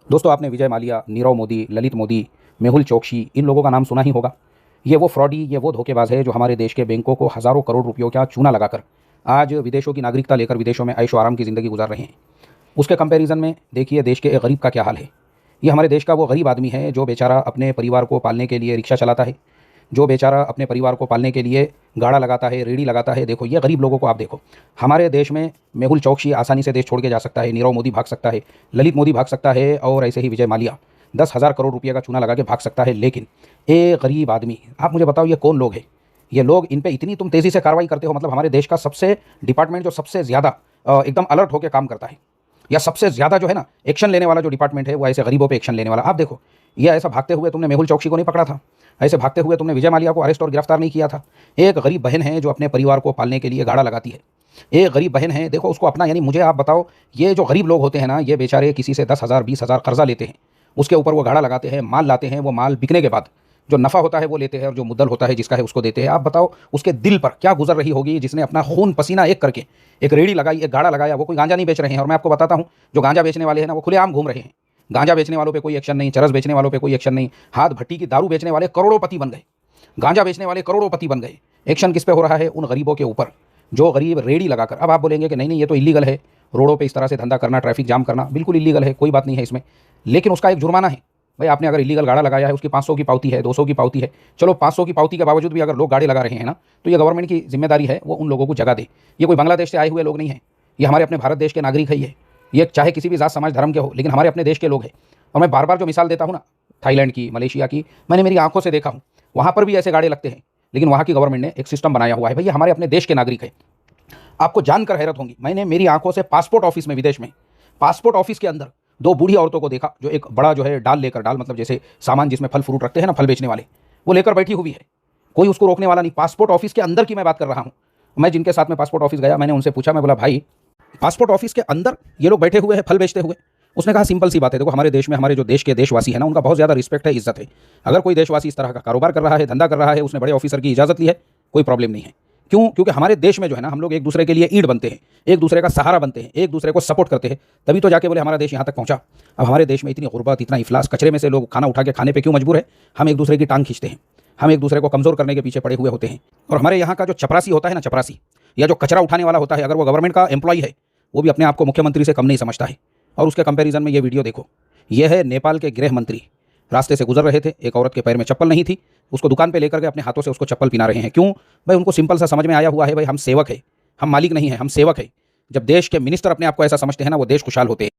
दोस्तों, आपने विजय माल्या, नीरव मोदी, ललित मोदी, मेहुल चोकसी, इन लोगों का नाम सुना ही होगा। ये वो फ्रॉडी, ये वो धोखेबाज है जो हमारे देश के बैंकों को हज़ारों करोड़ रुपयों का चूना लगाकर आज विदेशों की नागरिकता लेकर विदेशों में ऐशो आराम की ज़िंदगी गुजार रहे हैं। उसके कंपैरिजन में देखिए देश के एक गरीब का क्या हाल है। ये हमारे देश का वो गरीब आदमी है जो बेचारा अपने परिवार को पालने के लिए रिक्शा चलाता है, जो बेचारा अपने परिवार को पालने के लिए गाड़ा लगाता है, रेहड़ी लगाता है। देखो ये गरीब लोगों को आप देखो। हमारे देश में मेहुल चोकसी आसानी से देश छोड़ के जा सकता है, नीरव मोदी भाग सकता है, ललित मोदी भाग सकता है और ऐसे ही विजय माल्या 10,000 करोड़ रुपये का चूना लगा के भाग सकता है। लेकिन एक गरीब आदमी, आप मुझे बताओ ये कौन लोग हैं? ये लोग, इन पे इतनी तुम तेज़ी से कार्रवाई करते हो। मतलब हमारे देश का सबसे डिपार्टमेंट जो सबसे ज़्यादा एकदम अलर्ट होकर काम करता है, या सबसे ज़्यादा जो है ना एक्शन लेने वाला जो डिपार्टमेंट है, वो ऐसे गरीबों पे एक्शन लेने वाला। आप देखो, ये ऐसा भागते हुए तुमने मेहुल चोकसी को नहीं पकड़ा था, ऐसे भागते हुए तुमने विजय माल्या को अरेस्ट और गिरफ्तार नहीं किया था। एक गरीब बहन है जो अपने परिवार को पालने के लिए गाड़ा लगाती है। एक गरीब बहन है, देखो उसको अपना, यानी मुझे आप बताओ, ये जो गरीब लोग होते हैं ना, ये बेचारे किसी से 10,000 20,000 कर्जा लेते हैं, उसके ऊपर वो गाड़ा लगाते हैं, माल लाते हैं, वो माल बिकने के बाद जो नफ़ा होता है वो लेते हैं और जो मुद्दल होता है जिसका है उसको देते हैं। आप बताओ उसके दिल पर क्या गुजर रही होगी जिसने अपना खून पसीना एक करके एक रेहड़ी लगाई, एक गाड़ा लगाया। वो कोई गांजा नहीं बेच रहे हैं, और मैं आपको बताता हूँ जो गांजा बेचने वाले हैं ना वो खुलेआम घूम रहे हैं। गांजा बेचने वालों पे कोई एक्शन नहीं, चरस बेचने वालों पे कोई एक्शन नहीं। हाथ भट्टी की दारू बेचने वाले करोड़ोंपति बन गए, गांजा बेचने वाले करोड़ोंपति बन गए। एक्शन किस पे हो रहा है? उन गरीबों के ऊपर जो गरीब रेहड़ी लगाकर। अब आप बोलेंगे कि नहीं नहीं ये तो इलीगल है, रोडों पे इस तरह से धंधा करना, ट्रैफिक जाम करना बिल्कुल इलीगल है, कोई बात नहीं है इसमें, लेकिन उसका एक जुर्माना है। भाई आपने अगर इलीगल गाड़ा लगाया है, उसकी 500 की पावती है, 200 की पावती है। चलो 500 की पावती के बावजूद भी अगर लोग गाड़ी लगा रहे हैं ना, तो ये गवर्नमेंट की जिम्मेदारी है वो उन लोगों को जगह दे। ये कोई बांग्लादेश से आए हुए लोग नहीं हैं, ये हमारे अपने भारत देश के नागरिक है। ये चाहे किसी भी जात समाज धर्म के हो, लेकिन हमारे अपने देश के लोग हैं। और मैं बार बार जो मिसाल देता हूँ ना, थाईलैंड की, मलेशिया की, मैंने मेरी आंखों से देखा हूँ। वहाँ पर भी ऐसे गाड़े लगते हैं, लेकिन वहाँ की गवर्नमेंट ने एक सिस्टम बनाया हुआ है। भैया हमारे अपने देश के नागरिक है। आपको जानकर हैरत होंगी, मैंने मेरी आंखों से पासपोर्ट ऑफिस में, विदेश में पासपोर्ट ऑफिस के अंदर 2 बूढ़ी औरतों को देखा जो एक बड़ा जो है डाल लेकर, डाल मतलब जैसे सामान जिसमें फल फ्रूट रखते हैं ना, फल बेचने वाले, वो लेकर बैठी हुई है। कोई उसको रोकने वाला नहीं। पासपोर्ट ऑफिस के अंदर की मैं बात कर रहा हूँ। मैं जिनके साथ में पासपोर्ट ऑफिस गया, मैंने उनसे पूछा, मैं बोला भाई पासपोर्ट ऑफिस के अंदर ये लोग बैठे हुए हैं फल बेचते हुए। उसने कहा सिंपल सी बात है, देखो हमारे देश में, हमारे जो देश के देशवासी है ना, उनका बहुत ज़्यादा रिस्पेक्ट है, इज्जत है। अगर कोई देशवासी इस तरह का कारोबार कर रहा है, धंधा कर रहा है, उसने बड़े ऑफिसर की इजाज़त ली है, कोई प्रॉब्लम नहीं है। क्यों? क्योंकि हमारे देश में जो है ना, हम लोग एक दूसरे के लिए ईंट बनते हैं, एक दूसरे का सहारा बनते हैं, एक दूसरे को सपोर्ट करते हैं, तभी तो जाके बोले हमारा देश यहाँ तक पहुँचा। अब हमारे देश में इतनी गुर्बत, इतना इफलास, कचरे में से लोग खाना उठा के खाने पे क्यों मजबूर है? हम एक दूसरे की टांग खींचते हैं, हम एक दूसरे को कमज़ोर करने के पीछे पड़े हुए होते हैं। और हमारे यहाँ का जो चपरासी होता है ना, चपरासी या जो कचरा उठाने वाला होता है, अगर वो गवर्नमेंट का एम्प्लॉय है, वो भी अपने आप को मुख्यमंत्री से कम नहीं समझता है। और उसके कंपैरिजन में ये वीडियो देखो, यह है नेपाल के गृह मंत्री, रास्ते से गुजर रहे थे, एक औरत के पैर में चप्पल नहीं थी, उसको दुकान पे लेकर के अपने हाथों से उसको चप्पल पिना रहे हैं। क्यों? भाई उनको सिंपल सा समझ में आया हुआ है, भाई हम सेवक है, हम मालिक नहीं है, हम सेवक है। जब देश के मिनिस्टर अपने आप को ऐसा समझते हैं ना, वो देश खुशहाल होते हैं।